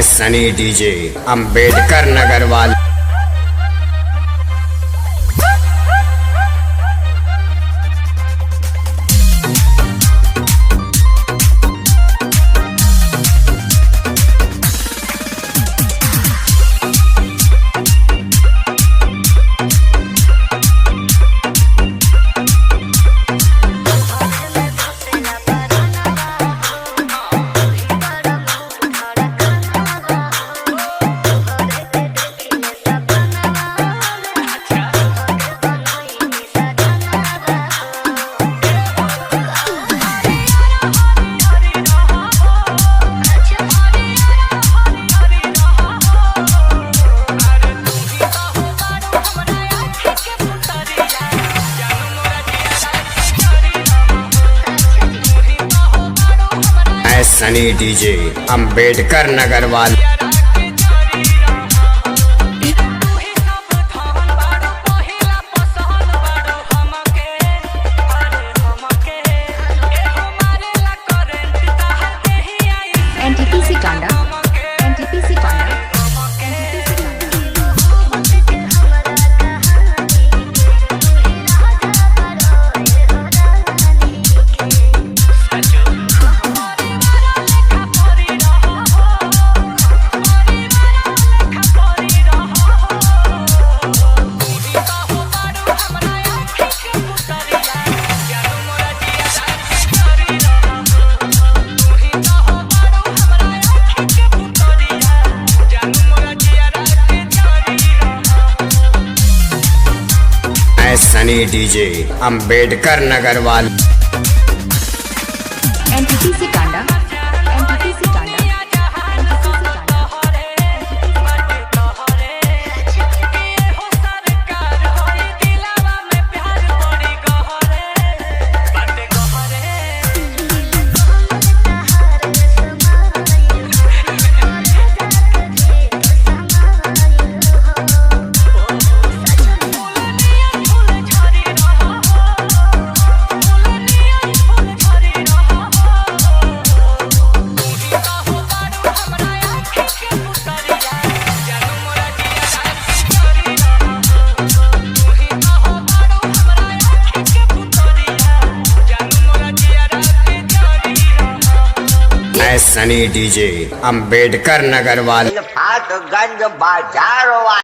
सनी DJ Ambedkar Nagar वाले। सनी DJ Ambedkar Nagar वाले। NTPC Tanda, NTPC Tanda. Sunny DJ Ambedkar Nagar वाले। NTPC Tanda, NTPC Tanda. Sunny DJ Ambedkar Nagar वाले। फाटगंज बाजार